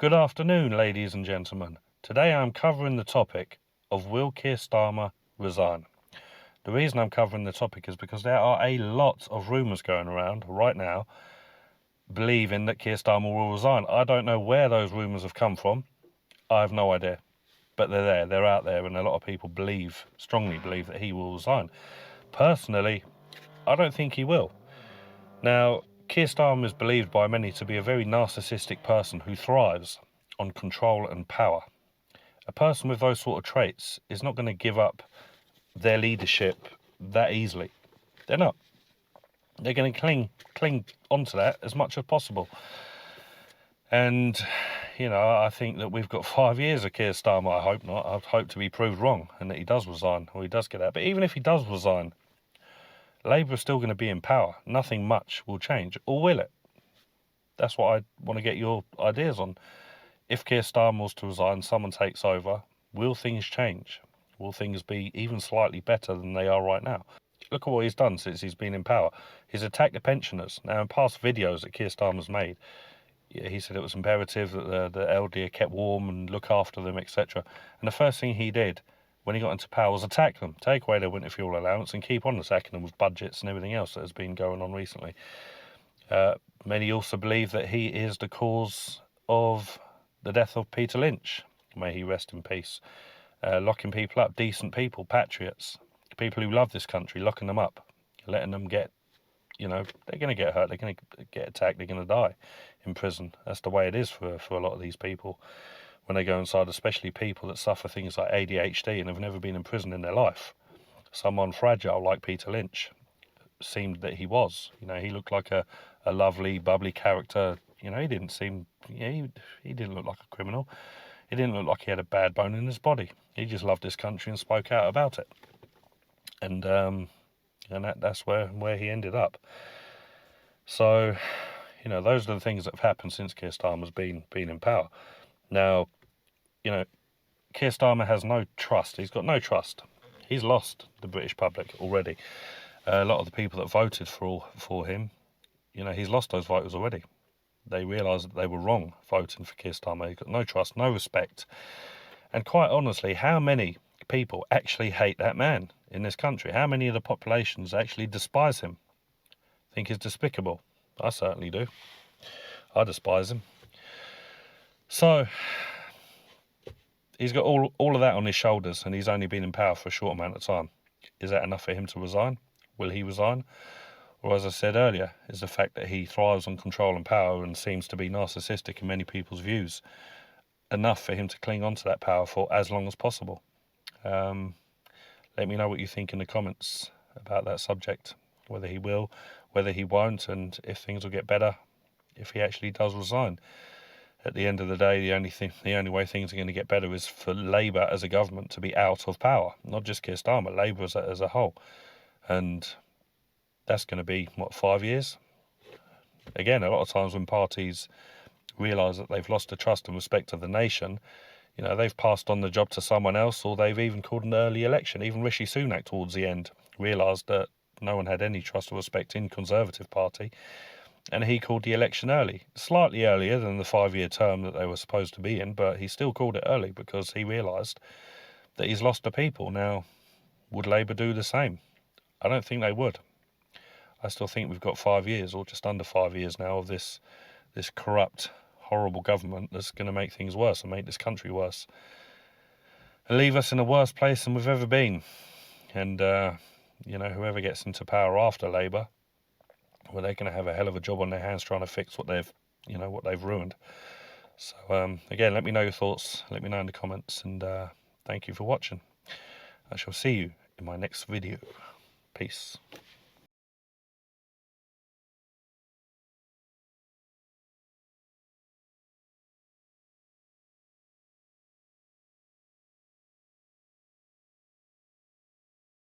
Good afternoon, ladies and gentlemen. Today I'm covering the topic of will Kier Starmer resign? The reason I'm covering the topic is because there are a lot of rumours going around right now believing that Kier Starmer will resign. I don't know where those rumours have come from. I have no idea. But they're there, they're out there, and a lot of people strongly believe that he will resign. Personally, I don't think he will. Now, Kier Starmer is believed by many to be a very narcissistic person who thrives on control and power. A person with those sort of traits is not going to give up their leadership that easily. They're not. They're going to cling onto that as much as possible. And, I think that we've got 5 years of Kier Starmer. I hope not. I'd hope to be proved wrong and that he does resign, or he does get out. But even if he does resign, Labour is still going to be in power. Nothing much will change, or will it? That's what I want to get your ideas on. If Kier Starmer was to resign, someone takes over, will things change? Will things be even slightly better than they are right now? Look at what he's done since he's been in power. He's attacked the pensioners. Now, in past videos that Kier Starmer's made, he said it was imperative that the elderly are kept warm and look after them, etc. And the first thing he did when he got into power was attack them, take away their winter fuel allowance and keep on attacking them with budgets and everything else that has been going on recently. Many also believe that he is the cause of the death of Peter Lynch. May he rest in peace. Locking people up, decent people, patriots, people who love this country, locking them up, letting them get, they're going to get hurt, they're going to get attacked, they're going to die in prison. That's the way it is for a lot of these people when they go inside, especially people that suffer things like ADHD and have never been in prison in their life. Someone fragile like Peter Lynch seemed that he was. He looked like a lovely, bubbly character. He didn't seem, he didn't look like a criminal. He didn't look like he had a bad bone in his body. He just loved this country and spoke out about it. And that's where he ended up. So, those are the things that have happened since Kier Starmer's been in power. Now, Kier Starmer has no trust. He's got no trust. He's lost the British public already. A lot of the people that voted for him, he's lost those voters already. They realised that they were wrong voting for Kier Starmer. He's got no trust, no respect. And quite honestly, how many people actually hate that man in this country? How many of the populations actually despise him? Think he's despicable? I certainly do. I despise him. So, he's got all of that on his shoulders, and he's only been in power for a short amount of time. Is that enough for him to resign? Will he resign? Or, as I said earlier, is the fact that he thrives on control and power and seems to be narcissistic in many people's views enough for him to cling on to that power for as long as possible? Let me know what you think in the comments about that subject, whether he will, whether he won't, and if things will get better if he actually does resign. At the end of the day, the only way things are going to get better is for Labour as a government to be out of power, not just Kier Starmer, Labour as a whole. And that's going to be, 5 years? Again, a lot of times when parties realise that they've lost the trust and respect of the nation, they've passed on the job to someone else, or they've even called an early election. Even Rishi Sunak towards the end realised that no one had any trust or respect in Conservative Party, and he called the election early, slightly earlier than the 5-year term that they were supposed to be in, but he still called it early because he realised that he's lost the people. Now, would Labour do the same? I don't think they would. I still think we've got 5 years, or just under 5 years now, of this corrupt, horrible government that's going to make things worse and make this country worse and leave us in a worse place than we've ever been. And whoever gets into power after Labour, well, they're going to have a hell of a job on their hands trying to fix what they've ruined. So again, let me know your thoughts, let me know in the comments, and thank you for watching. I shall see you in my next video. Peace.